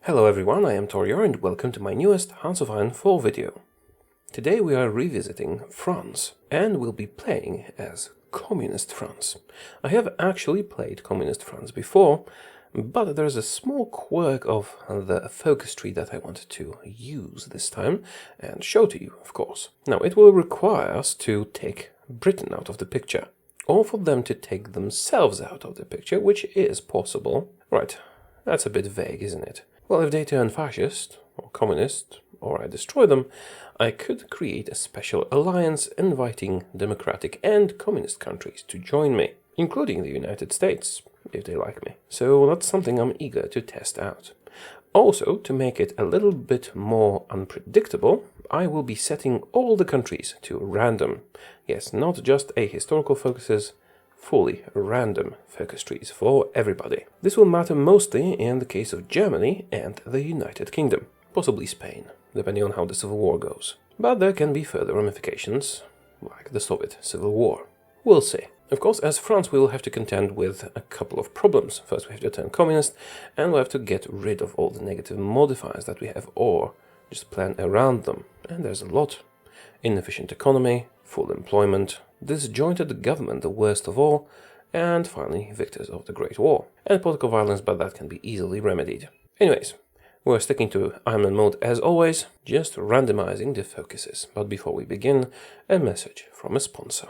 Hello everyone, I am Taureor and welcome to my newest Hearts of Iron 4 video. Today we are revisiting France and we'll be playing as Communist France. I have actually played Communist France before, but there's a small quirk of the focus tree that I wanted to use this time and show to you, of course. Now it will require us to take Britain out of the picture, or for them to take themselves out of the picture, which is possible. Right, that's a bit vague, isn't it? Well, if they turn fascist, or communist, or I destroy them, I could create a special alliance inviting democratic and communist countries to join me, including the United States, if they like me. So that's something I'm eager to test out. Also, to make it a little bit more unpredictable, I will be setting all the countries to random. Yes, not just ahistorical focuses, fully random focus trees for everybody. This will matter mostly in the case of Germany and the United Kingdom, possibly Spain, depending on how the Civil War goes. But there can be further ramifications, like the Soviet Civil War. We'll see. Of course, as France, we will have to contend with a couple of problems. First, we have to turn communist, and we'll have to get rid of all the negative modifiers that we have, or just plan around them. And there's a lot. Inefficient economy, full employment, disjointed government, the worst of all, and finally, victors of the Great War. And political violence, but that can be easily remedied. Anyways, we're sticking to Ironman mode as always, just randomizing the focuses. But before we begin, a message from a sponsor.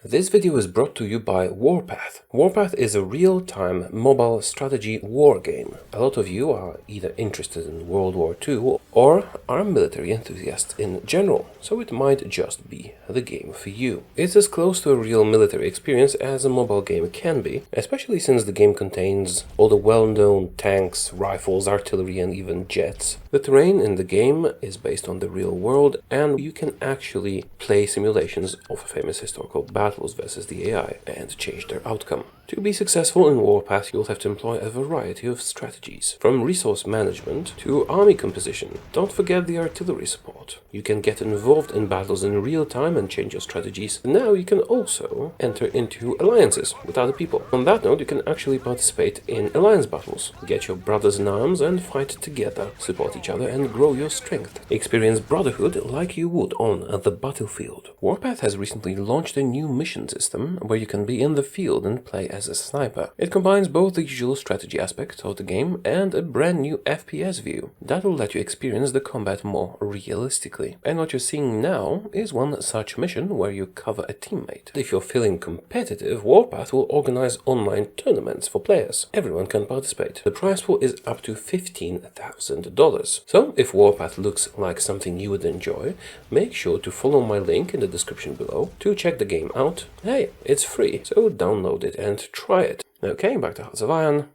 This video is brought to you by Warpath. Warpath is a real-time mobile strategy war game. A lot of you are either interested in World War II or are military enthusiasts in general, so it might just be the game for you. It's as close to a real military experience as a mobile game can be, especially since the game contains all the well-known tanks, rifles, artillery and even jets. The terrain in the game is based on the real world, and you can actually play simulations of famous historical battles versus the AI and change their outcome. To be successful in Warpath, you'll have to employ a variety of strategies, from resource management to army composition. Don't forget the artillery support. You can get involved in battles in real time and change your strategies. Now you can also enter into alliances with other people. On that note, you can actually participate in alliance battles. Get your brothers in arms and fight together, support each other and grow your strength. Experience brotherhood like you would on the battlefield. Warpath has recently launched a new mission system where you can be in the field and play as a sniper. It combines both the usual strategy aspect of the game and a brand new FPS view that will let you experience the combat more realistically. And what you're seeing now is one such mission where you cover a teammate. If you're feeling competitive, Warpath will organize online tournaments for players. Everyone can participate. The prize pool is up to $15,000. So if Warpath looks like something you would enjoy, make sure to follow my link in the description below to check the game out. Hey, it's free, so download it and try it. Okay, back to Hearts of Iron.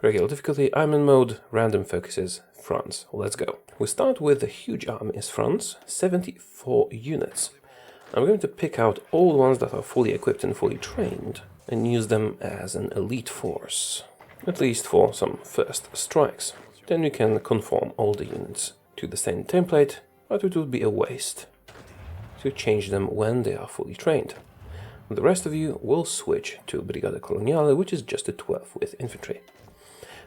Regular difficulty, Ironman mode, random focuses, France. Let's go. We start with the huge army as France, 74 units. I'm going to pick out all the ones that are fully equipped and fully trained and use them as an elite force, at least for some first strikes. Then we can conform all the units to the same template, but it would be a waste to change them when they are fully trained. The rest of you will switch to Brigada Coloniale, which is just a 12 with infantry.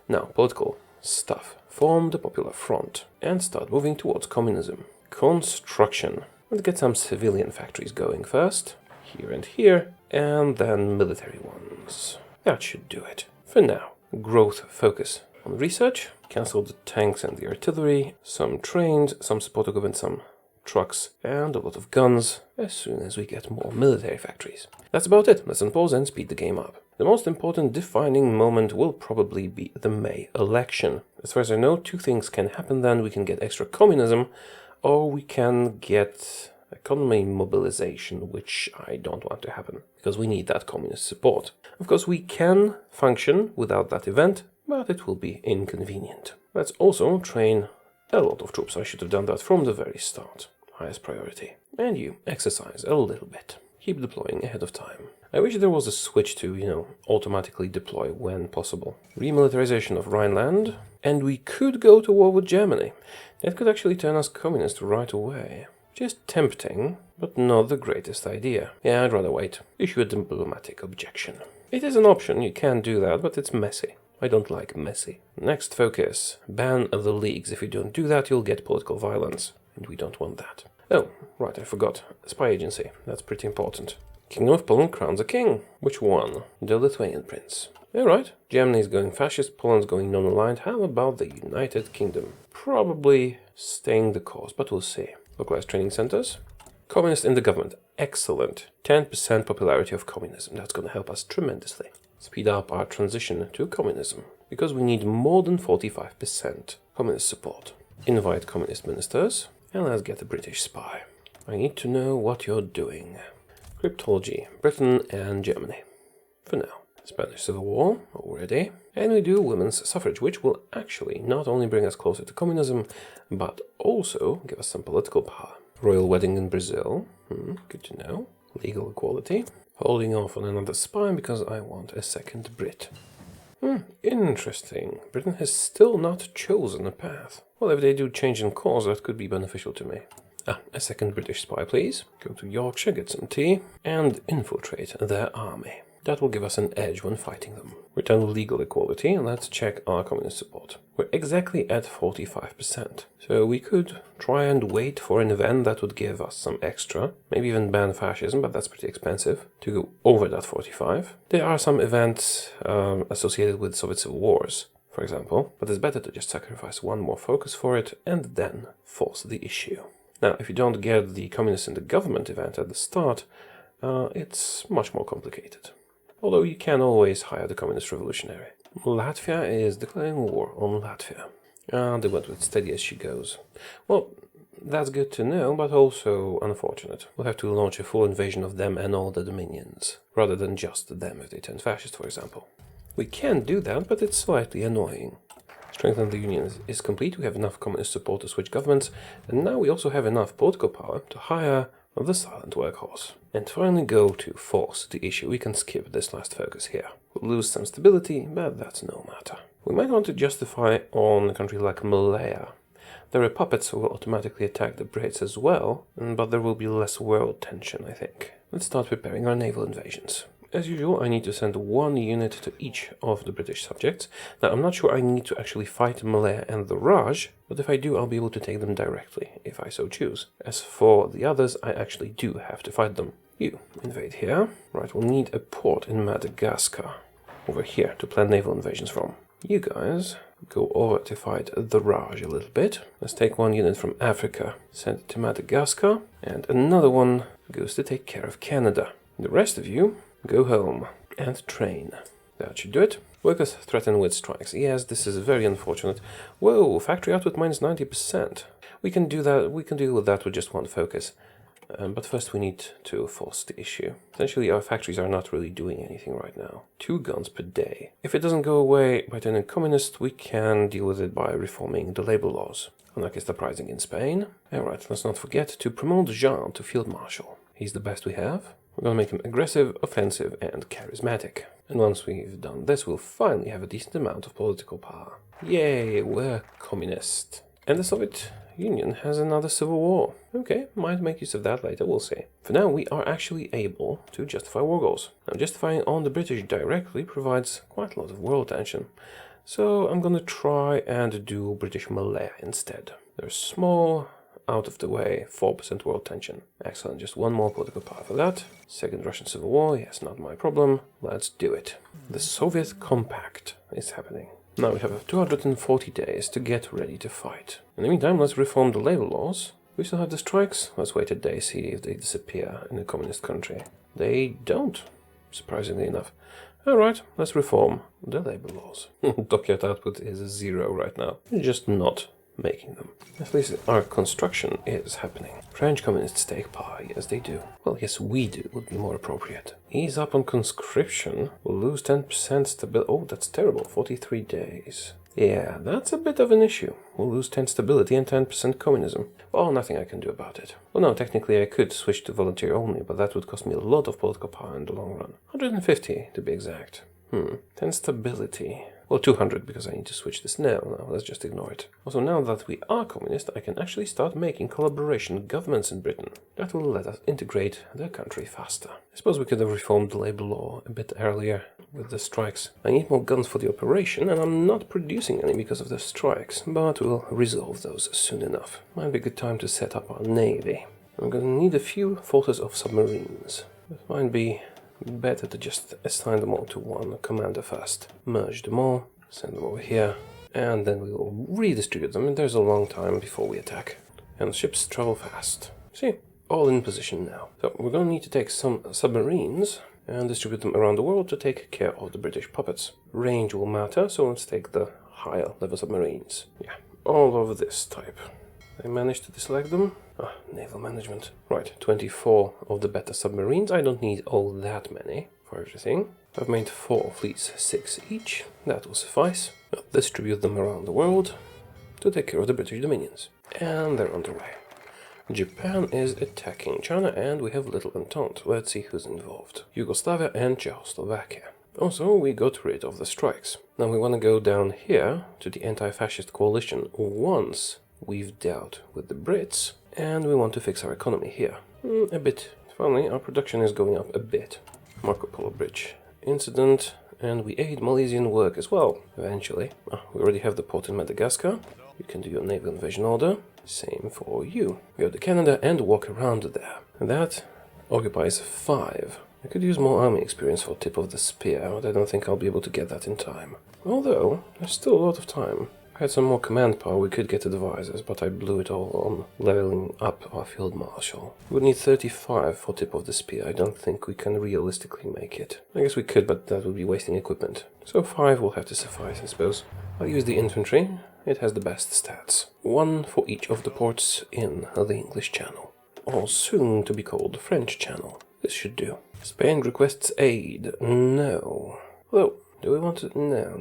Now, political stuff. Form the Popular Front and start moving towards communism. Construction. Let's get some civilian factories going first, here and here, and then military ones. That should do it for now. Growth focus on research. Cancel the tanks and the artillery. Some trains, some support equipment, some trucks, and a lot of guns as soon as we get more military factories. That's about it. Let's unpause and speed the game up. The most important defining moment will probably be the May election. As far as I know, two things can happen then. We can get extra communism, or we can get economy mobilization, which I don't want to happen, because we need that communist support. Of course, we can function without that event, but it will be inconvenient. Let's also train a lot of troops. I should have done that from the very start. Highest priority. And you exercise a little bit. Keep deploying ahead of time. I wish there was a switch to, automatically deploy when possible. Remilitarization of Rhineland. And we could go to war with Germany. That could actually turn us communist right away. Just tempting, but not the greatest idea. Yeah, I'd rather wait. Issue a diplomatic objection. It is an option, you can do that, but it's messy. I don't like messy. Next focus. Ban the leagues. If you don't do that, you'll get political violence. And we don't want that. Oh, right, I forgot. Spy agency. That's pretty important. Kingdom of Poland crowns a king. Which one? The Lithuanian prince. Alright, Germany is going fascist, Poland's going non-aligned. How about the United Kingdom? Probably staying the course, but we'll see. Localized training centers. Communist in the government. Excellent. 10% popularity of communism. That's going to help us tremendously. Speed up our transition to communism. Because we need more than 45% communist support. Invite communist ministers. And let's get a British spy. I need to know what you're doing. Cryptology. Britain and Germany. For now. Spanish Civil War, already. And we do women's suffrage, which will actually not only bring us closer to communism, but also give us some political power. Royal wedding in Brazil, good to know. Legal equality. Holding off on another spy because I want a second Brit. Interesting. Britain has still not chosen a path. Well, if they do change in course, that could be beneficial to me. A second British spy, please. Go to Yorkshire, get some tea, and infiltrate their army. That will give us an edge when fighting them. Return legal equality, and let's check our communist support. We're exactly at 45%. So we could try and wait for an event that would give us some extra. Maybe even ban fascism, but that's pretty expensive to go over that 45. There are some events associated with Soviet civil wars, for example. But it's better to just sacrifice one more focus for it and then force the issue. Now, if you don't get the communists in the government event at the start, it's much more complicated. Although you can always hire the communist revolutionary. Latvia is declaring war on Latvia. They went with steady as she goes. Well, that's good to know, but also unfortunate. We'll have to launch a full invasion of them and all the dominions, rather than just them if they turn fascist, for example. We can do that, but it's slightly annoying. Strengthen the union is complete. We have enough communist support to switch governments, and now we also have enough political power to hire the silent workhorse. And finally go to force the issue. We can skip this last focus here. We'll lose some stability, but that's no matter. We might want to justify on a country like Malaya. There are puppets who will automatically attack the Brits as well, but there will be less world tension, I think. Let's start preparing our naval invasions. As usual, I need to send one unit to each of the British subjects. Now, I'm not sure I need to actually fight Malaya and the Raj, but if I do, I'll be able to take them directly, if I so choose. As for the others, I actually do have to fight them. You invade here. Right, we'll need a port in Madagascar over here to plan naval invasions from. You guys go over to fight the Raj a little bit. Let's take one unit from Africa, send it to Madagascar, and another one goes to take care of Canada. The rest of you go home and train. That should do it. Workers threaten with strikes. Yes, this is very unfortunate. Whoa, factory output minus 90%. We can do that. We can deal with that with just one focus. But first we need to force the issue. Essentially, our factories are not really doing anything right now. 2 guns per day. If it doesn't go away by turning communist, we can deal with it by reforming the labor laws. Anarchist uprising in Spain. Alright, let's not forget to promote Jean to Field Marshal. He's the best we have. We're going to make him aggressive, offensive, and charismatic. And once we've done this, we'll finally have a decent amount of political power. Yay, we're communist. And the Soviet Union has another civil war. Okay, might make use of that later, we'll see. For now, we are actually able to justify war goals. Now, justifying on the British directly provides quite a lot of world tension. So I'm going to try and do British Malaya instead. They're small, out of the way, 4% world tension. Excellent, just one more political power for that. Second Russian Civil War, yes, not my problem. Let's do it. The Soviet Compact is happening. Now we have 240 days to get ready to fight. In the meantime, let's reform the labor laws. We still have the strikes. Let's wait a day, see if they disappear in a communist country. They don't, surprisingly enough. Alright, let's reform the labor laws. Dockyard output is 0 right now. Just not making them. At least our construction is happening. French communists take power, yes they do. Well, yes we do, would be more appropriate. Ease up on conscription, we'll lose 10% stability. Oh, that's terrible, 43 days. Yeah, that's a bit of an issue. We'll lose 10 stability and 10% communism. Well, nothing I can do about it. Well, no, technically I could switch to volunteer only, but that would cost me a lot of political power in the long run. 150 to be exact. 10 stability. Well, 200 because I need to switch this now. No, let's just ignore it. Also, now that we are communist, I can actually start making collaboration governments in Britain. That will let us integrate the country faster. I suppose we could have reformed the labor law a bit earlier with the strikes. I need more guns for the operation, and I'm not producing any because of the strikes, but we'll resolve those soon enough. Might be a good time to set up our navy. I'm gonna need a few forces of submarines. It might be better to just assign them all to one commander first. Merge them all, send them over here, and then we will redistribute them, and there's a long time before we attack. And ships travel fast. See? All in position now. So we're gonna need to take some submarines and distribute them around the world to take care of the British puppets. Range will matter, so let's take the higher level submarines. Yeah, all of this type. I managed to deselect them. Naval management. Right, 24 of the better submarines. I don't need all that many for everything. I've made 4 fleets, 6 each. That will suffice. I'll distribute them around the world to take care of the British dominions. And they're on their way. Japan is attacking China, and we have Little Entente. Let's see who's involved. Yugoslavia and Czechoslovakia. Also, we got rid of the strikes. Now we want to go down here to the anti-fascist coalition once we've dealt with the Brits, and we want to fix our economy here. A bit. Finally, our production is going up a bit. Marco Polo Bridge incident, and we aid Malaysian work as well, eventually. We already have the port in Madagascar. You can do your naval invasion order. Same for you. Go to Canada and walk around there. That occupies 5. I could use more army experience for tip of the spear, but I don't think I'll be able to get that in time. Although, there's still a lot of time. I had some more command power, we could get advisors, but I blew it all on leveling up our field marshal. We would need 35 for tip of the spear. I don't think we can realistically make it. I guess we could, but that would be wasting equipment. So 5 will have to suffice, I suppose. I'll use the infantry. It has the best stats. 1 for each of the ports in the English Channel. Or soon to be called French Channel. This should do. Spain requests aid. No. Although, do we want to? No.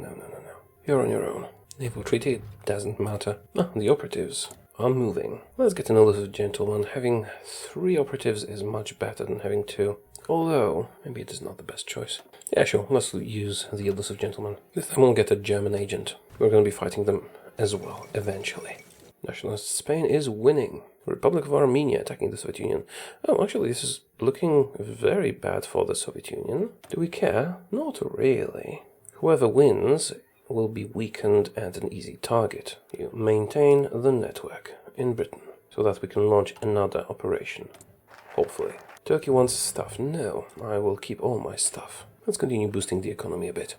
You're on your own. Naval treaty, doesn't matter. The operatives are moving. Let's get an illicit gentleman. Having 3 operatives is much better than having 2. Although, maybe it is not the best choice. Yeah, sure, let's use the elusive gentleman. This time we'll get a German agent. We're going to be fighting them as well, eventually. Nationalist Spain is winning. Republic of Armenia attacking the Soviet Union. Oh, actually, this is looking very bad for the Soviet Union. Do we care? Not really. Whoever wins will be weakened and an easy target. You maintain the network in Britain so that we can launch another operation. Hopefully. Turkey wants stuff. No, I will keep all my stuff. Let's continue boosting the economy a bit.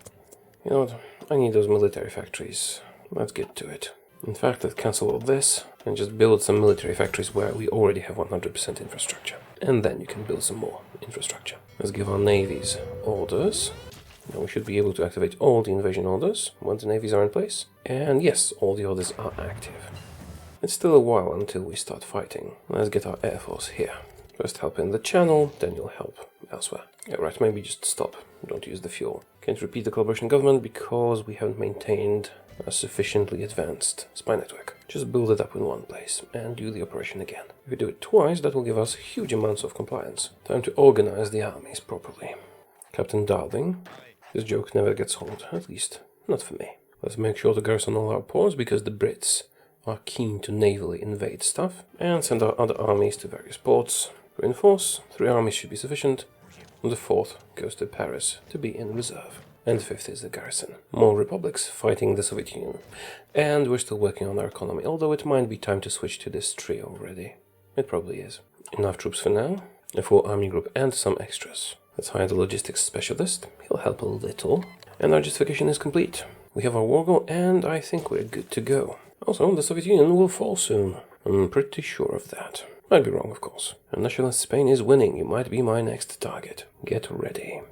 You know what? I need those military factories. Let's get to it. In fact, let's cancel all this and just build some military factories where we already have 100% infrastructure. And then you can build some more infrastructure. Let's give our navies orders. Now we should be able to activate all the invasion orders once the navies are in place. And yes, all the orders are active. It's still a while until we start fighting. Let's get our air force here. First help in the channel, then you'll help elsewhere. Yeah, right, maybe just stop. Don't use the fuel. Can't repeat the collaboration government because we haven't maintained a sufficiently advanced spy network. Just build it up in one place and do the operation again. If we do it twice, that will give us huge amounts of compliance. Time to organize the armies properly. Captain Darling. This joke never gets old, at least not for me. Let's make sure to garrison all our ports because the Brits are keen to navally invade stuff, and send our other armies to various ports. Reinforce, 3 armies should be sufficient. The 4th goes to Paris to be in reserve. And the 5th is the garrison. More republics fighting the Soviet Union. And we're still working on our economy, although it might be time to switch to this trio already. It probably is. Enough troops for now. A full army group and some extras. Let's hire the logistics specialist. He'll help a little. And our justification is complete. We have our war goal, and I think we're good to go. Also, the Soviet Union will fall soon. I'm pretty sure of that. Might be wrong, of course. And nationalist Spain is winning. You might be my next target. Get ready.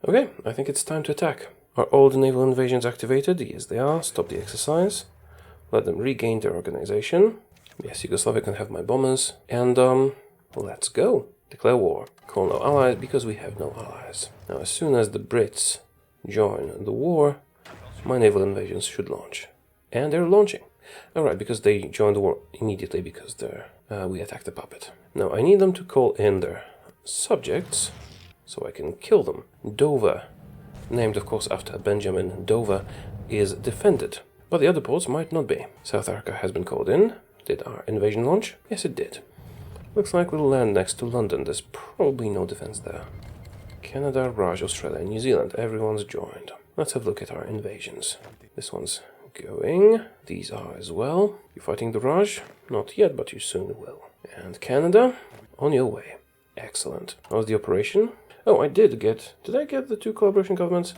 Okay, I think it's time to attack. Are all the naval invasions activated? Yes, they are. Stop the exercise. Let them regain their organization. Yes, Yugoslavia can have my bombers. And, let's go. Declare war. Call no allies because we have no allies. Now, as soon as the Brits join the war, my naval invasions should launch. And they're launching. Alright, because they joined the war immediately because we attacked the puppet. Now, I need them to call in their subjects so I can kill them. Dover named of course after Benjamin Dover, is defended. But the other ports might not be. South Africa has been called in. Did our invasion launch? Yes, it did. Looks like we'll land next to London. There's probably no defense there. Canada, Raj, Australia, New Zealand. Everyone's joined. Let's have a look at our invasions. This one's going. These are as well. You fighting the Raj? Not yet, but you soon will. And Canada, on your way. Excellent. How's the operation? Oh, Did I get the 2 collaboration governments?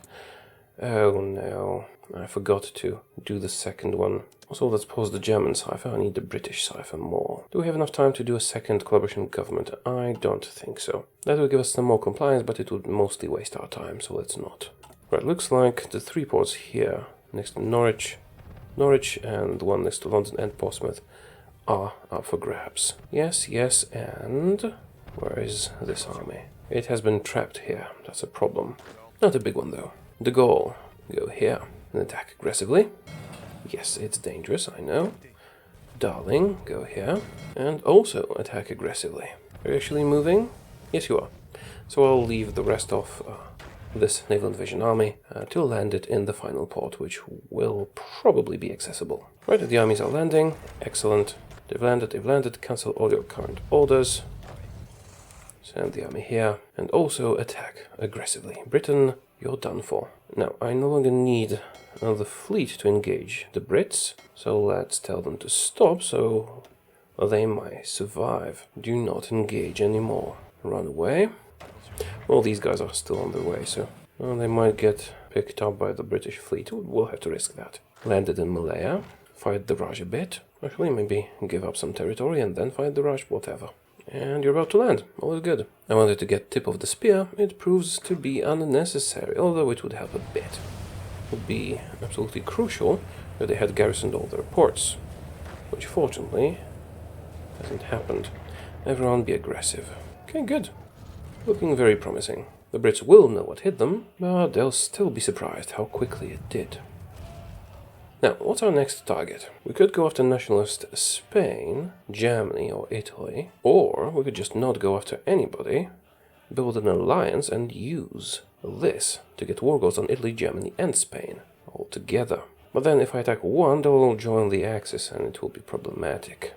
Oh no, I forgot to do the second one. Also, let's pause the German cipher. I need the British cipher more. Do we have enough time to do a second collaboration government? I don't think so. That will give us some more compliance, but it would mostly waste our time, so let's not. Right, looks like the 3 ports here, next to Norwich, and the one next to London and Portsmouth, are up for grabs. Yes, yes, and where is this army? It has been trapped here. That's a problem. Not a big one though. De Gaulle, go here and attack aggressively. Yes, it's dangerous, I know. Darling, go here and also attack aggressively. Are you actually moving? Yes, you are. So I'll leave the rest of this naval invasion army to land it in the final port, which will probably be accessible. Right, the armies are landing. Excellent. They've landed. Cancel all your current orders. Send the army here. And also attack aggressively. Britain, you're done for. Now, I no longer need another fleet to engage the Brits. So let's tell them to stop so they might survive. Do not engage anymore. Run away. Well, these guys are still on their way, so they might get picked up by the British fleet. We'll have to risk that. Landed in Malaya. Fight the Raj a bit. Actually, maybe give up some territory and then fight the Raj, whatever. And you're about to land. All is good. I wanted to get tip of the spear. It proves to be unnecessary, although it would help a bit. It would be absolutely crucial if they had garrisoned all their ports, which fortunately hasn't happened. Everyone be aggressive. Okay, good. Looking very promising. The Brits will know what hit them, but they'll still be surprised how quickly it did. Now, what's our next target? We could go after nationalist Spain, Germany or Italy, or we could just not go after anybody, build an alliance and use this to get war goals on Italy, Germany and Spain all together. But then if I attack one, they'll all join the Axis and it will be problematic.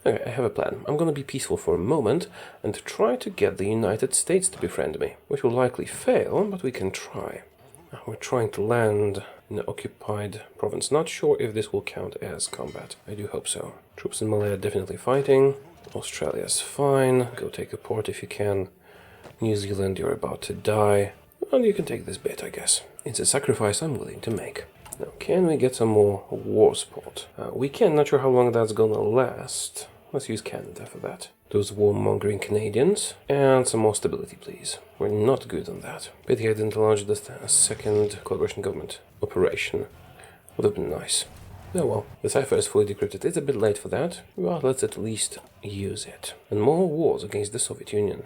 Okay, I have a plan. I'm gonna be peaceful for a moment and try to get the United States to befriend me, which will likely fail, but we can try. We're trying to land in the occupied province. Not sure if this will count as combat. I do hope so. Troops in Malaya definitely fighting. Australia's fine. Go take a port if you can. New Zealand, you're about to die. Well, you can take this bit, I guess. It's a sacrifice I'm willing to make. Now, can we get some more war support? We can. Not sure how long that's gonna last. Let's use Canada for that. Those warmongering Canadians. And some more stability, please. We're not good on that. Pity I didn't launch the second collaboration government operation. Would have been nice. Oh well, the cipher is fully decrypted. It's a bit late for that, but let's at least use it. And more wars against the Soviet Union.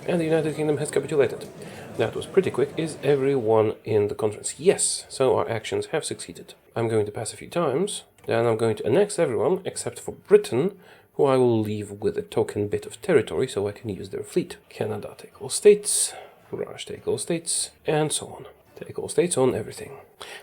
And the United Kingdom has capitulated. That was pretty quick. Is everyone in the conference? Yes, so our actions have succeeded. I'm going to pass a few times, then I'm going to annex everyone except for Britain, who I will leave with a token bit of territory so I can use their fleet. Canada, take all states. Raj, take all states, and so on. Take all states on everything.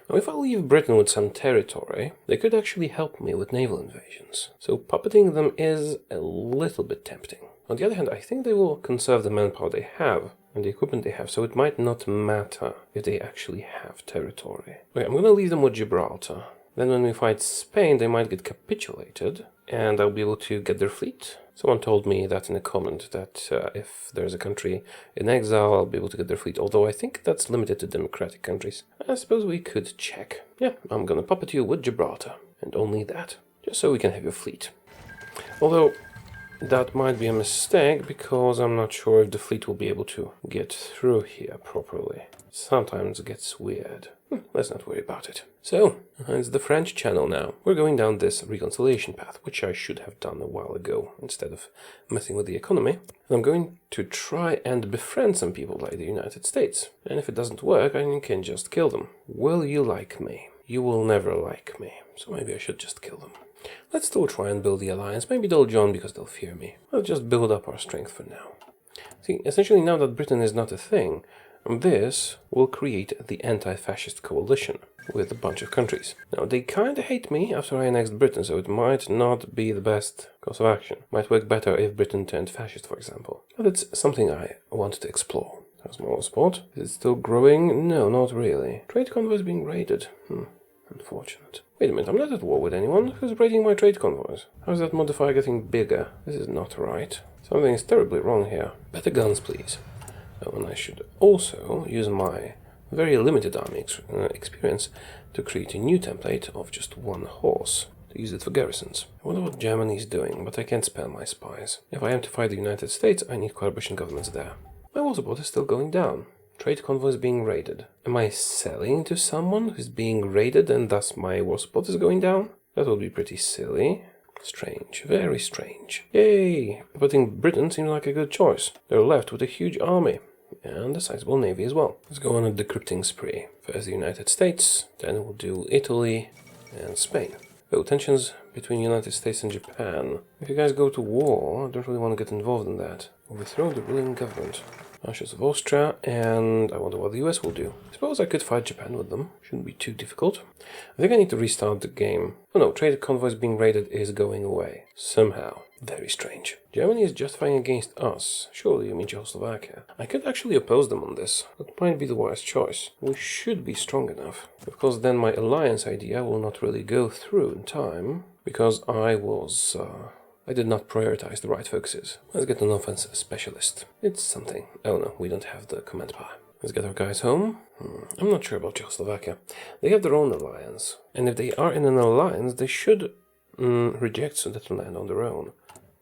Now, if I leave Britain with some territory, they could actually help me with naval invasions. So puppeting them is a little bit tempting. On the other hand, I think they will conserve the manpower they have and the equipment they have, so it might not matter if they actually have territory. Okay, I'm going to leave them with Gibraltar. Then when we fight Spain, they might get capitulated, and I'll be able to get their fleet. Someone told me that in a comment, that if there's a country in exile, I'll be able to get their fleet, although I think that's limited to democratic countries. I suppose we could check. Yeah, I'm gonna puppet you with Gibraltar, and only that, just so we can have your fleet. Although, that might be a mistake, because I'm not sure if the fleet will be able to get through here properly. Sometimes it gets weird. Let's not worry about it. So, it's the French channel now. We're going down this reconciliation path, which I should have done a while ago, instead of messing with the economy. And I'm going to try and befriend some people like the United States. And if it doesn't work, I can just kill them. Will you like me? You will never like me. So maybe I should just kill them. Let's still try and build the alliance. Maybe they'll join because they'll fear me. Let's just build up our strength for now. See, essentially now that Britain is not a thing, And this will create the anti-fascist coalition with a bunch of countries. Now, they kind of hate me after I annexed Britain, so it might not be the best course of action. Might work better if Britain turned fascist, for example. But it's something I want to explore. How's my sport? Is it still growing? No, not really. Trade convoys being raided. Unfortunate. Wait a minute, I'm not at war with anyone. Who's raiding my trade convoys? How's that modifier getting bigger? This is not right. Something is terribly wrong here. Better guns, please. Oh, and I should also use my very limited army experience to create a new template of just one horse, to use it for garrisons. I wonder what Germany is doing, but I can't spare my spies. If I am to fight the United States, I need coalition governments there. My war support is still going down. Trade convoys being raided. Am I selling to someone who's being raided and thus my war support is going down? That would be pretty silly. Strange, very strange. Yay! Putting Britain seems like a good choice. They're left with a huge army. And a sizable navy as well. Let's go on a decrypting spree. First the United States, then we'll do Italy and Spain. Oh, tensions between United States and Japan. If you guys go to war, I don't really want to get involved in that. Overthrow the ruling government. Marshals of Austria, and I wonder what the US will do. I suppose I could fight Japan with them. Shouldn't be too difficult. I think I need to restart the game. Oh no, trade convoys being raided is going away. Somehow. Very strange. Germany is justifying against us. Surely you mean Czechoslovakia. I could actually oppose them on this. That might be the wise choice. We should be strong enough. Of course, then my alliance idea will not really go through in time, because I did not prioritize the right focuses. Let's get an offense specialist. It's something. Oh no, we don't have the command power. Let's get our guys home. I'm not sure about Czechoslovakia. They have their own alliance. And if they are in an alliance, they should reject Sudetenland on their own.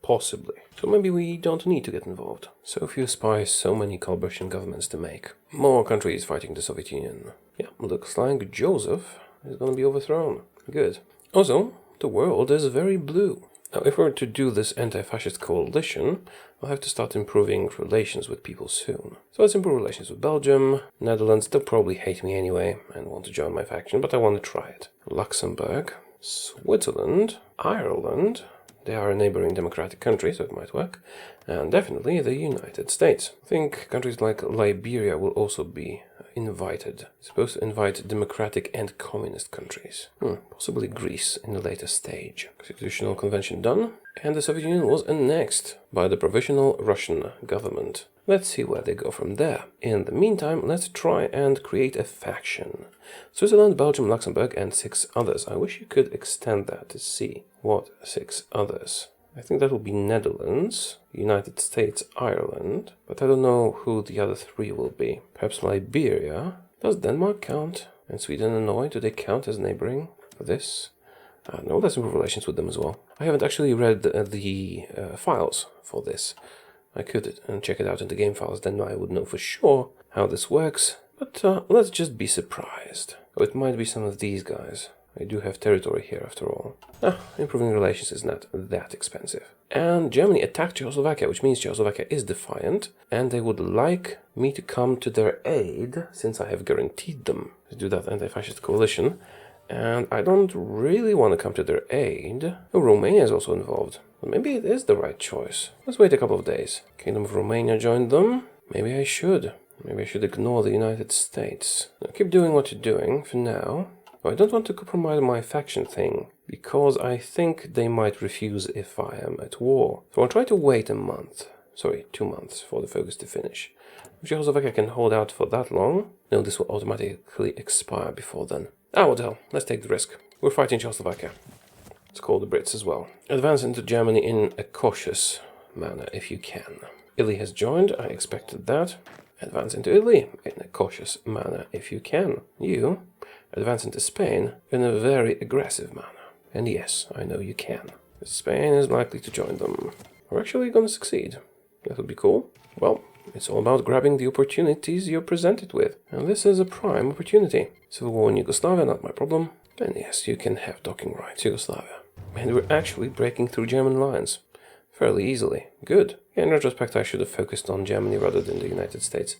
Possibly. So maybe we don't need to get involved. So few spies, so many coalition governments to make. More countries fighting the Soviet Union. Yeah, looks like Joseph is going to be overthrown. Good. Also, the world is very blue. Now, if we're to do this anti-fascist coalition, I'll have to start improving relations with people soon. So let's improve relations with Belgium, Netherlands. They'll probably hate me anyway and want to join my faction, but I want to try it. Luxembourg, Switzerland, Ireland. They are a neighboring democratic country, so it might work. And definitely the United States. I think countries like Liberia will also be invited. It's supposed to invite democratic and communist countries. Possibly Greece in the later stage. Constitutional convention done. And the Soviet Union was annexed by the Provisional Russian government. Let's see where they go from there. In the meantime, let's try and create a faction. Switzerland, Belgium, Luxembourg, and 6 others. I wish you could extend that to see what 6 others. I think that will be Netherlands, United States, Ireland, but I don't know who the other 3 will be. Perhaps Liberia. Does Denmark count? And Sweden and Norway, do they count as neighboring for this? No, let's improve relations with them as well. I haven't actually read the files for this. I could check it out in the game files, then I would know for sure how this works. But let's just be surprised. Oh, it might be some of these guys. I do have territory here after all. Improving relations is not that expensive. And Germany attacked Czechoslovakia, which means Czechoslovakia is defiant, and they would like me to come to their aid, since I have guaranteed them to do that anti-fascist coalition. And I don't really want to come to their aid. Oh, Romania is also involved. But maybe it is the right choice. Let's wait a couple of days. Kingdom of Romania joined them. Maybe I should. Maybe I should ignore the United States. Now, keep doing what you're doing for now. I don't want to compromise my faction thing, because I think they might refuse if I am at war. So I'll try to wait 2 months for the focus to finish. If Czechoslovakia can hold out for that long, no, this will automatically expire before then. What the hell, let's take the risk. We're fighting Czechoslovakia. Let's call the Brits as well. Advance into Germany in a cautious manner if you can. Italy has joined, I expected that. Advance into Italy in a cautious manner if you can. You advance into Spain in a very aggressive manner. And yes, I know you can. Spain is likely to join them. We're actually going to succeed. That would be cool. Well, it's all about grabbing the opportunities you're presented with. And this is a prime opportunity. Civil war in Yugoslavia, not my problem. And yes, you can have docking rights, Yugoslavia. And we're actually breaking through German lines. Fairly easily. Good. In retrospect, I should have focused on Germany rather than the United States.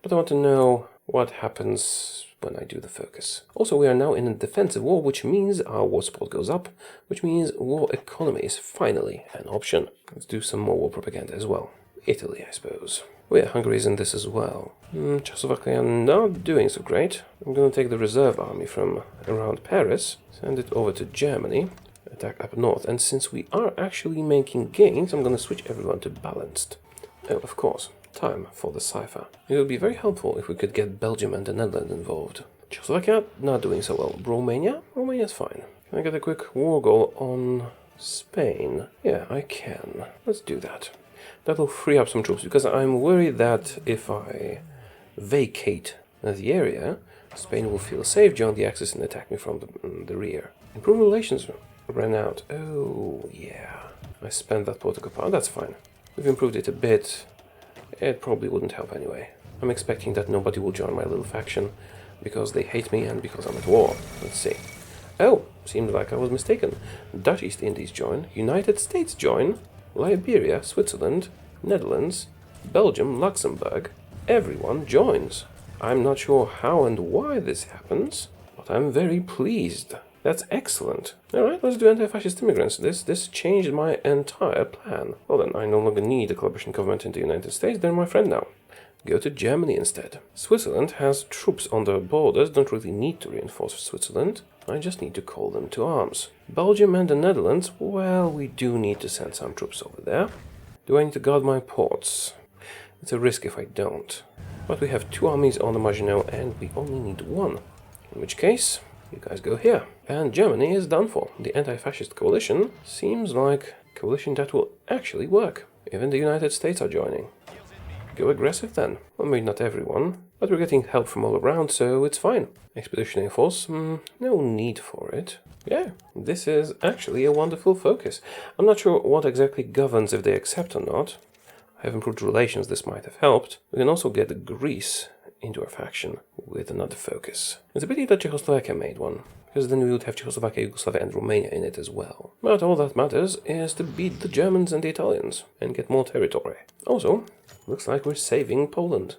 But I want to know what happens when I do the focus. Also, we are now in a defensive war, which means our war support goes up, which means war economy is finally an option. Let's do some more war propaganda as well. Italy, I suppose. Oh yeah, Hungary is in this as well. Czechoslovakia not doing so great. I'm gonna take the reserve army from around Paris, send it over to Germany, attack up north, and since we are actually making gains, I'm gonna switch everyone to balanced. Oh, of course, time for the cipher. It would be very helpful if we could get Belgium and the Netherlands involved. Czechoslovakia not doing so well. Romania? Romania's fine. Can I get a quick war goal on Spain? Yeah, I can. Let's do that. That'll free up some troops, because I'm worried that if I vacate the area, Spain will feel safe, join the Axis, and attack me from the rear. Improve relations ran out. Oh, yeah. I spent that political power. That's fine. We've improved it a bit. It probably wouldn't help anyway. I'm expecting that nobody will join my little faction, because they hate me and because I'm at war. Let's see. Oh, seemed like I was mistaken. Dutch East Indies join, United States join, Liberia, Switzerland, Netherlands, Belgium, Luxembourg. Everyone joins. I'm not sure how and why this happens, but I'm very pleased. That's excellent. Alright, let's do anti-fascist immigrants. This changed my entire plan. Well then, I no longer need a collaboration government in the United States, they're my friend now. Go to Germany instead. Switzerland has troops on their borders, don't really need to reinforce Switzerland. I just need to call them to arms. Belgium and the Netherlands, well, we do need to send some troops over there. Do I need to guard my ports? It's a risk if I don't. But we have 2 armies on the Maginot and we only need 1. In which case, you guys go here. And Germany is done for. The anti-fascist coalition seems like a coalition that will actually work. Even the United States are joining. Go aggressive then. Well, maybe not everyone, but we're getting help from all around, so it's fine. Expeditionary force, no need for it. Yeah, this is actually a wonderful focus. I'm not sure what exactly governs if they accept or not. I have improved relations, this might have helped. We can also get Greece into our faction with another focus. It's a pity that Czechoslovakia made one, because then we would have Czechoslovakia, Yugoslavia and Romania in it as well. But all that matters is to beat the Germans and the Italians and get more territory. Also, looks like we're saving Poland.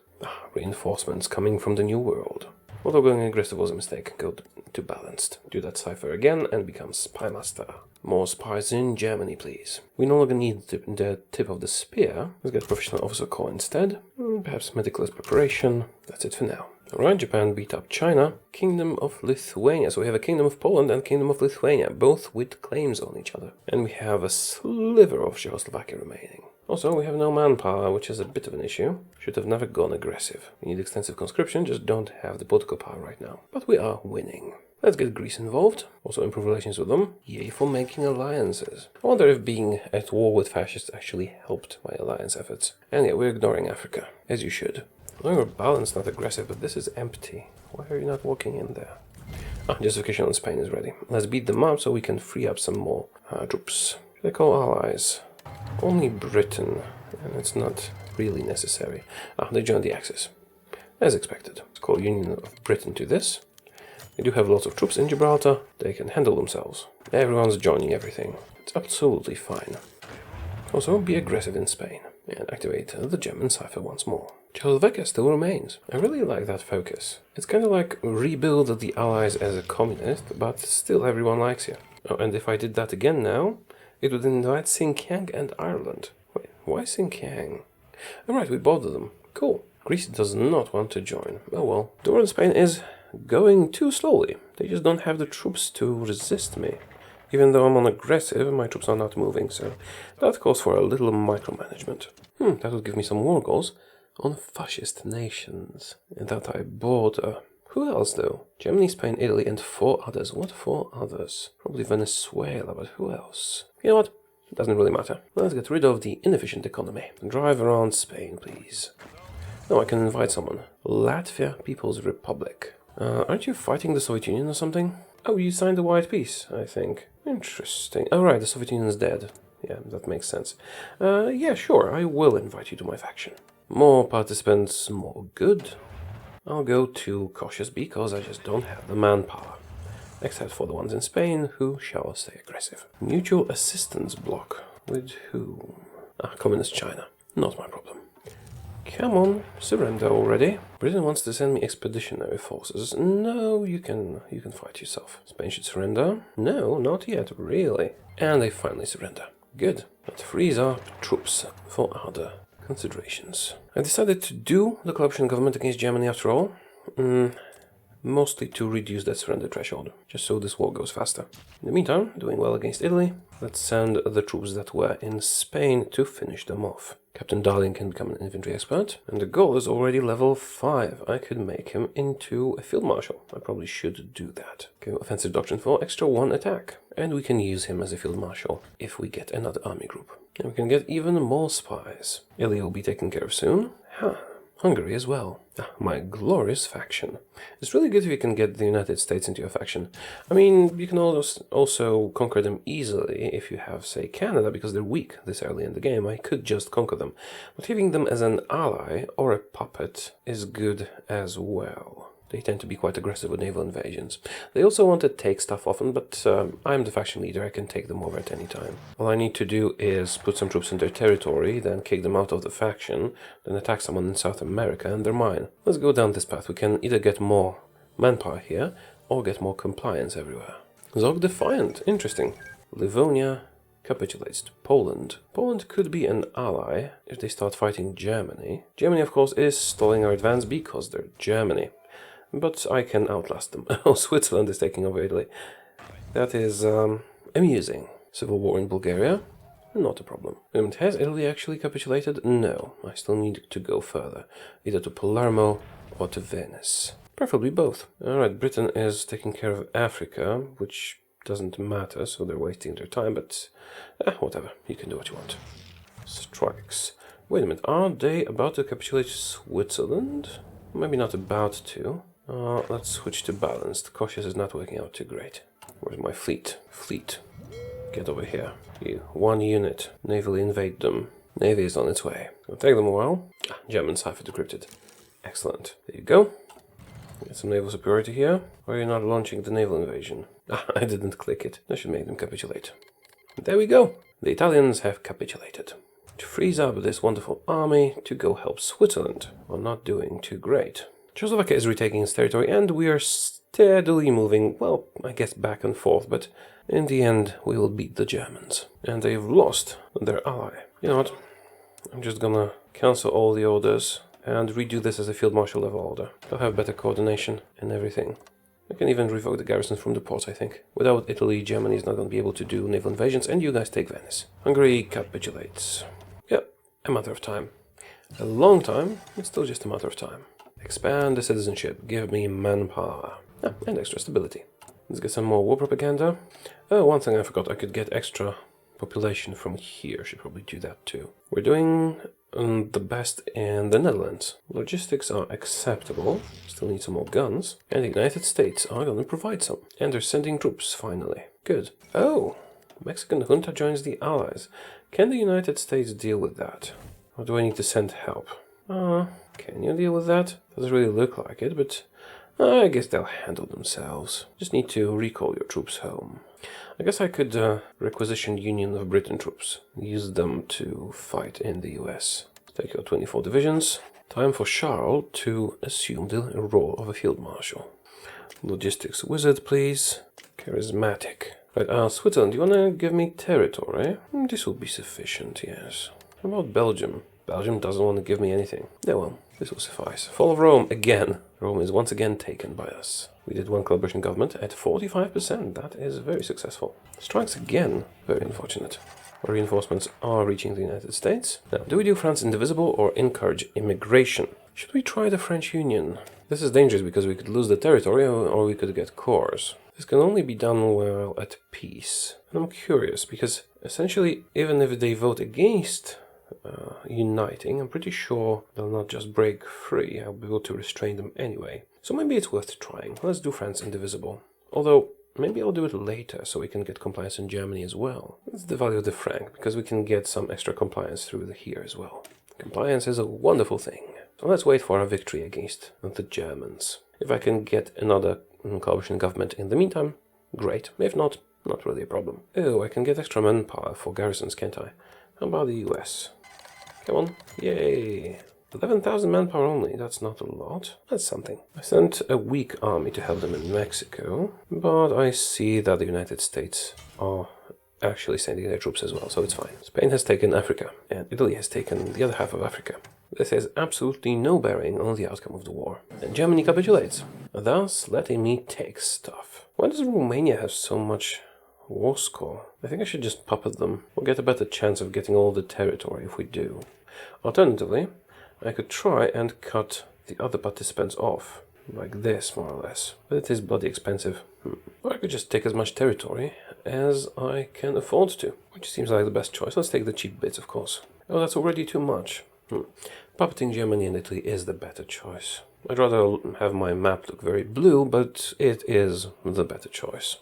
Reinforcements coming from the New World. Although going aggressive was a mistake, go to balanced. Do that cipher again and become spy master. More spies in Germany, please. We no longer need the tip of the spear. Let's get professional officer corps instead. Perhaps meticulous preparation. That's it for now. Alright, Japan beat up China. Kingdom of Lithuania. So we have a Kingdom of Poland and Kingdom of Lithuania, both with claims on each other. And we have a sliver of Czechoslovakia remaining. Also, we have no manpower, which is a bit of an issue. Should have never gone aggressive. We need extensive conscription, just don't have the political power right now. But we are winning. Let's get Greece involved. Also improve relations with them. Yay for making alliances. I wonder if being at war with fascists actually helped my alliance efforts. And yeah, we're ignoring Africa, as you should. Well, we're balanced, not aggressive, but this is empty. Why are you not walking in there? Justification on Spain is ready. Let's beat them up so we can free up some more troops. Should I call allies? Only Britain, and it's not really necessary. They joined the Axis. As expected. Let's call Union of Britain to this. They do have lots of troops in Gibraltar. They can handle themselves. Everyone's joining everything. It's absolutely fine. Also, be aggressive in Spain. And activate the German cipher once more. Czechoslovakia still remains. I really like that focus. It's kind of like rebuild the Allies as a communist, but still everyone likes you. Oh, and if I did that again now, it would invite Xinjiang and Ireland. Wait, why Xinjiang? Alright, we bothered them. Cool. Greece does not want to join. Oh well. The war in Spain is going too slowly. They just don't have the troops to resist me. Even though I'm on aggressive, my troops are not moving, so that calls for a little micromanagement. That would give me some war goals on fascist nations that I border. Who else, though? Germany, Spain, Italy, and 4 others. What 4 others? Probably Venezuela, but who else? You know what? It doesn't really matter. Let's get rid of the inefficient economy. Drive around Spain, please. No, I can invite someone. Latvia People's Republic. Aren't you fighting the Soviet Union or something? Oh, you signed the White Peace, I think. Interesting. Oh, right, the Soviet Union's dead. Yeah, that makes sense. Yeah, sure, I will invite you to my faction. More participants, more good. I'll go to cautious because I just don't have the manpower. Except for the ones in Spain, who shall stay aggressive. Mutual assistance block. With whom? Communist China. Not my problem. Come on, surrender already. Britain wants to send me expeditionary forces. No, you can fight yourself. Spain should surrender. No, not yet, really. And they finally surrender. Good. That frees up troops for other considerations. I decided to do the collaboration government against Germany after all. Mostly to reduce that surrender threshold, just so this war goes faster. In the meantime, doing well against Italy, let's send the troops that were in Spain to finish them off. Captain Darling can become an infantry expert, and the goal is already level 5. I could make him into a field marshal. I probably should do that. Okay, offensive doctrine for extra 1 attack. And we can use him as a field marshal if we get another army group. And we can get even more spies. Italy will be taken care of soon. Hungary as well. My glorious faction. It's really good if you can get the United States into your faction. I mean, you can also conquer them easily if you have, say, Canada, because they're weak this early in the game. I could just conquer them. But having them as an ally or a puppet is good as well. They tend to be quite aggressive with naval invasions. They also want to take stuff often, but I'm the faction leader, I can take them over at any time. All I need to do is put some troops in their territory, then kick them out of the faction, then attack someone in South America, and they're mine. Let's go down this path. We can either get more manpower here, or get more compliance everywhere. Zog Defiant, interesting. Livonia capitulates to Poland. Poland could be an ally if they start fighting Germany. Germany, of course, is stalling our advance because they're Germany. But I can outlast them. Oh, Switzerland is taking over Italy. That is amusing. Civil war in Bulgaria? Not a problem. And has Italy actually capitulated? No. I still need to go further. Either to Palermo or to Venice. Preferably both. Alright, Britain is taking care of Africa, which doesn't matter, so they're wasting their time, but whatever. You can do what you want. Strikes. Wait a minute, are they about to capitulate Switzerland? Maybe not about to. Let's switch to balanced. Cautious is not working out too great. Where's my fleet? Fleet. Get over here. You. 1 unit. Navally invade them. Navy is on its way. It'll take them a while. German cipher decrypted. Excellent. There you go. Get some naval superiority here. Or you're not launching the naval invasion. I didn't click it. I should make them capitulate. There we go. The Italians have capitulated. To freeze up this wonderful army to go help Switzerland. We're not doing too great. Czechoslovakia is retaking its territory, and we are steadily moving, well, I guess back and forth, but in the end we will beat the Germans. And they've lost their ally. You know what? I'm just gonna cancel all the orders and redo this as a field marshal level order. They'll have better coordination and everything. I can even revoke the garrisons from the ports, I think. Without Italy, Germany is not going to be able to do naval invasions, and you guys take Venice. Hungary capitulates. Yep, a matter of time. A long time, but still just a matter of time. Expand the citizenship, give me manpower. And extra stability. Let's get some more war propaganda. Oh, one thing I forgot, I could get extra population from here. Should probably do that too. We're doing the best in the Netherlands. Logistics are acceptable. Still need some more guns. And the United States are going to provide some. And they're sending troops, finally. Good. Oh, Mexican junta joins the Allies. Can the United States deal with that? Or do I need to send help? Can you deal with that? Doesn't really look like it, but I guess they'll handle themselves. Just need to recall your troops home. I guess I could requisition Union of Britain troops. Use them to fight in the US. Take your 24 divisions. Time for Charles to assume the role of a field marshal. Logistics wizard, please. Charismatic. Right, Switzerland, do you want to give me territory? This will be sufficient, yes. How about Belgium? Belgium doesn't want to give me anything. Yeah, well, this will suffice. Fall of Rome, again. Rome is once again taken by us. We did one collaboration government at 45%. That is very successful. Strikes again. Very unfortunate. Our reinforcements are reaching the United States. Now, do we do France indivisible or encourage immigration? Should we try the French Union? This is dangerous because we could lose the territory or we could get cores. This can only be done while at peace. And I'm curious because essentially, even if they vote against uniting, I'm pretty sure they'll not just break free. I'll be able to restrain them anyway. So maybe it's worth trying. Let's do France indivisible. Although, maybe I'll do it later so we can get compliance in Germany as well. Let's devalue the franc because we can get some extra compliance through here as well. Compliance is a wonderful thing. So let's wait for our victory against the Germans. If I can get another coalition government in the meantime, great. If not, not really a problem. Oh, I can get extra manpower for garrisons, can't I? How about the US? Come on. Yay. 11,000 manpower only. That's not a lot. That's something. I sent a weak army to help them in Mexico, but I see that the United States are actually sending their troops as well, so it's fine. Spain has taken Africa, and Italy has taken the other half of Africa. This has absolutely no bearing on the outcome of the war. And Germany capitulates, thus letting me take stuff. Why does Romania have so much war score? I think I should just puppet them. We'll get a better chance of getting all the territory if we do. Alternatively, I could try and cut the other participants off. Like this, more or less. But it is bloody expensive. Or I could just take as much territory as I can afford to. Which seems like the best choice. Let's take the cheap bits, of course. Oh, that's already too much. Puppeting Germany and Italy is the better choice. I'd rather have my map look very blue, but it is the better choice.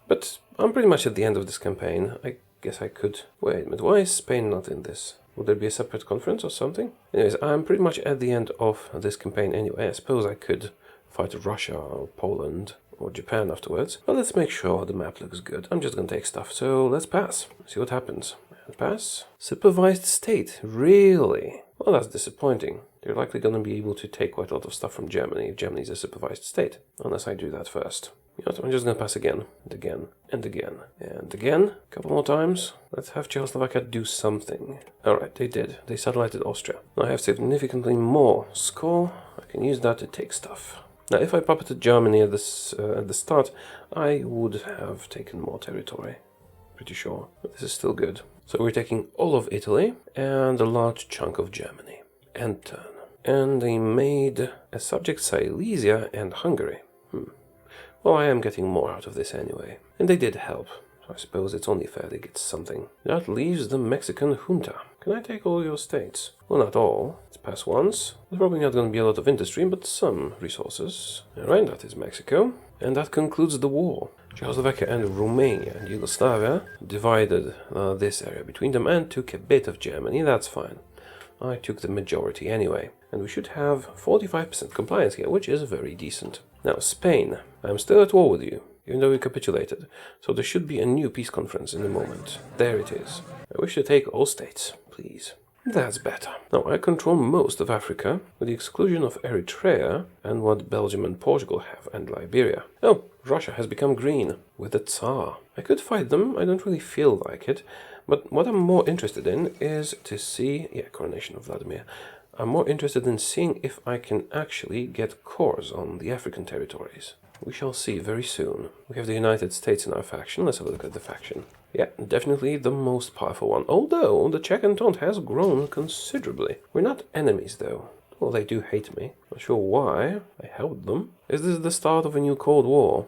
But I'm pretty much at the end of this campaign. I guess I could... Wait a minute, why is Spain not in this? Would there be a separate conference or something? Anyways, I'm pretty much at the end of this campaign anyway. I suppose I could fight Russia or Poland or Japan afterwards. But let's make sure the map looks good. I'm just gonna take stuff, so let's pass. See what happens. Pass. Supervised state. Really? Well, that's disappointing. They're likely gonna be able to take quite a lot of stuff from Germany if Germany's a supervised state. Unless I do that first. You know what, I'm just gonna pass again, and again, and again, and again. A couple more times. Let's have Czechoslovakia do something. Alright, they did. They satellited Austria. Now I have significantly more score. I can use that to take stuff. Now, if I puppeted Germany at the start, I would have taken more territory. Pretty sure. But this is still good. So we're taking all of Italy and a large chunk of Germany. And turn. And they made a subject Silesia and Hungary. Well, I am getting more out of this anyway. And they did help. So I suppose it's only fair they get something. That leaves the Mexican junta. Can I take all your states? Well, not all. Let's pass once. There's probably not going to be a lot of industry, but some resources. Alright, that is Mexico. And that concludes the war. Czechoslovakia and Romania and Yugoslavia divided this area between them and took a bit of Germany. That's fine. I took the majority anyway. And we should have 45% compliance here, which is very decent. Now, Spain. I'm still at war with you, even though we capitulated. So there should be a new peace conference in a moment. There it is. I wish to take all states, please. That's better. Now, I control most of Africa, with the exclusion of Eritrea and what Belgium and Portugal have, and Liberia. Oh, Russia has become green, with the Tsar. I could fight them, I don't really feel like it, but what I'm more interested in is to see... coronation of Vladimir. I'm more interested in seeing if I can actually get cores on the African territories. We shall see very soon. We have the United States in our faction. Let's have a look at the faction. Yeah, definitely the most powerful one. Although the Czech Entente has grown considerably. We're not enemies though. Well, they do hate me. Not sure why. I helped them. Is this the start of a new Cold War?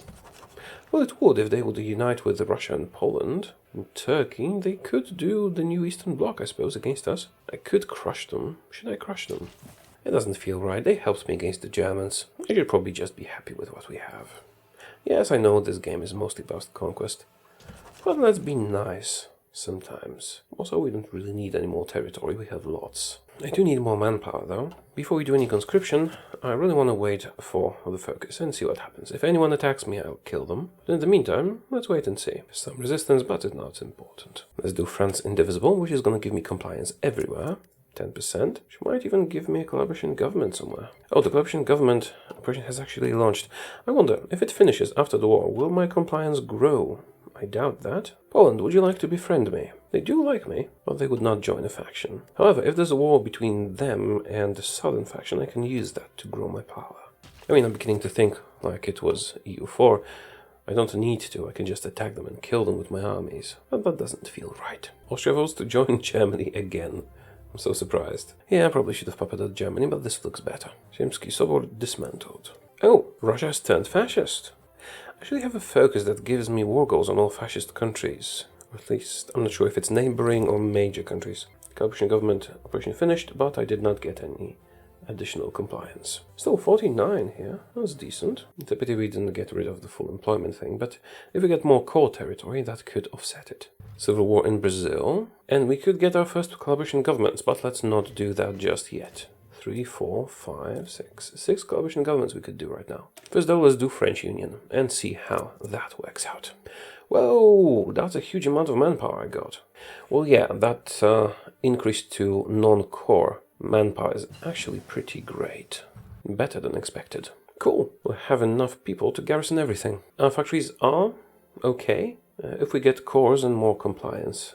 Well, it would if they would unite with Russia and Poland. In Turkey, they could do the new Eastern Bloc, I suppose, against us. I could crush them. Should I crush them? It doesn't feel right. They helped me against the Germans. I should probably just be happy with what we have. Yes, I know this game is mostly about conquest. But let's be nice sometimes. Also, we don't really need any more territory. We have lots. I do need more manpower, though. Before we do any conscription, I really want to wait for the focus and see what happens. If anyone attacks me, I'll kill them. But in the meantime, let's wait and see. Some resistance, but it's not important. Let's do France Indivisible, which is going to give me compliance everywhere. 10%. She might even give me a collaboration government somewhere. Oh, the collaboration government operation has actually launched. I wonder, if it finishes after the war, will my compliance grow? I doubt that. Poland, would you like to befriend me? They do like me, but they would not join a faction. However, if there's a war between them and the southern faction, I can use that to grow my power. I mean, I'm beginning to think like it was EU4. I don't need to, I can just attack them and kill them with my armies. But that doesn't feel right. Austria votes to join Germany again. I'm so surprised. Yeah, I probably should have puppeted Germany, but this looks better. Zemsky Sobor dismantled. Oh, Russia has turned fascist. I actually have a focus that gives me war goals on all fascist countries. Or at least, I'm not sure if it's neighboring or major countries. Coalition government operation finished, but I did not get any additional compliance. Still 49 here, that's decent. It's a pity we didn't get rid of the full employment thing, but if we get more core territory, that could offset it. Civil war in Brazil, and we could get our first collaboration governments, but let's not do that just yet. 3, 4, 5, 6. 6 collaboration governments we could do right now. First though, let's do French Union and see how that works out. Whoa, that's a huge amount of manpower I got. Well, yeah, that increase to non-core manpower is actually pretty great. Better than expected. Cool, we'll have enough people to garrison everything. Our factories are okay. If we get cores and more compliance,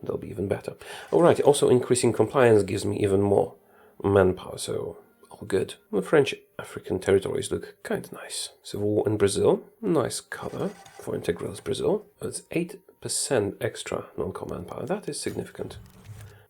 they'll be even better. Alright, also increasing compliance gives me even more manpower, so all good. The French African territories look kind of nice. Civil War in Brazil, nice color for Integrals Brazil. It's 8% extra non-core manpower, that is significant.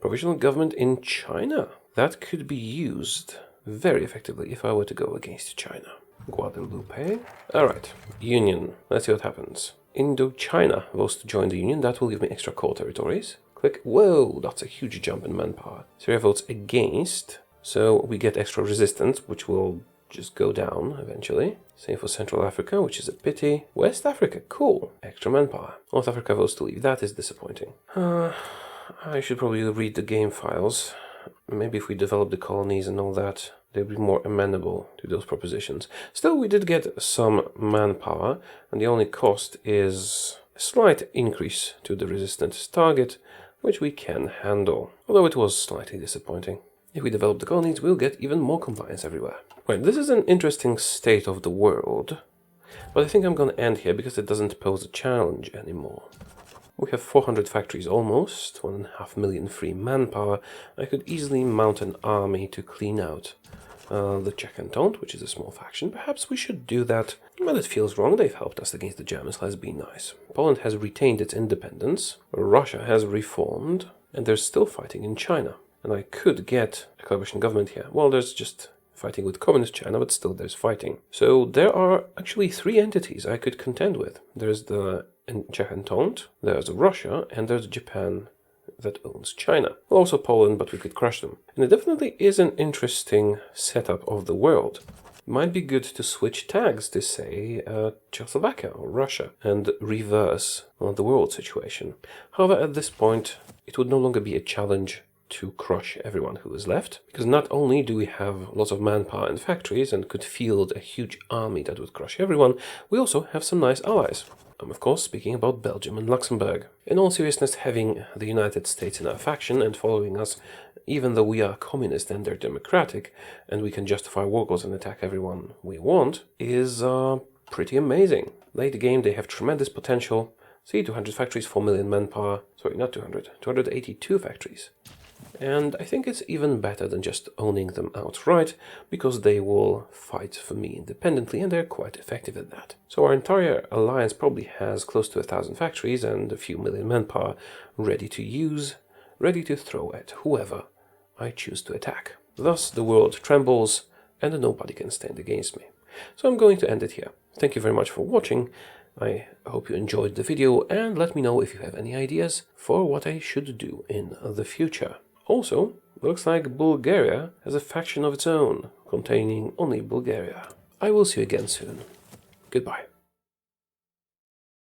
Provisional government in China, that could be used very effectively if I were to go against China. Guadeloupe. Alright, Union, let's see what happens. Indochina votes to join the Union, that will give me extra core territories. Click, whoa, that's a huge jump in manpower. Syria votes against, so we get extra resistance, which will just go down eventually. Same for Central Africa, which is a pity. West Africa, cool, extra manpower. North Africa votes to leave, that is disappointing. I should probably read the game files. Maybe if we develop the colonies and all that, they'll be more amenable to those propositions. Still, we did get some manpower, and the only cost is a slight increase to the resistance target, which we can handle, although it was slightly disappointing. If we develop the colonies, we'll get even more compliance everywhere. Right, this is an interesting state of the world, but I think I'm going to end here because it doesn't pose a challenge anymore. We have 400 factories almost, 1.5 million free manpower. I could easily mount an army to clean out the Czech Entente, which is a small faction. Perhaps we should do that, but it feels wrong. They've helped us against the Germans, let's be nice. Poland has retained its independence, Russia has reformed, and they're still fighting in China. And I could get a coalition government here. Well, there's just fighting with communist China, but still there's fighting. So there are actually 3 entities I could contend with. There's the Czech Entente, there's Russia, and there's Japan that owns China. Well, also Poland, but we could crush them. And it definitely is an interesting setup of the world. Might be good to switch tags to, say, Czechoslovakia or Russia and reverse the world situation. However, at this point, it would no longer be a challenge to crush everyone who is left, because not only do we have lots of manpower and factories and could field a huge army that would crush everyone, we also have some nice allies. I'm of course speaking about Belgium and Luxembourg. In all seriousness, having the United States in our faction and following us, even though we are communist and they're democratic, and we can justify war goals and attack everyone we want, is pretty amazing. Late game, they have tremendous potential. See, 200 factories, 4 million manpower. Sorry, not 200, 282 factories. And I think it's even better than just owning them outright, because they will fight for me independently, and they're quite effective at that. So our entire alliance probably has close to 1,000 factories and a few million manpower ready to use, ready to throw at whoever I choose to attack. Thus the world trembles, and nobody can stand against me. So I'm going to end it here. Thank you very much for watching. I hope you enjoyed the video, and let me know if you have any ideas for what I should do in the future. Also, looks like Bulgaria has a faction of its own, containing only Bulgaria. I will see you again soon. Goodbye.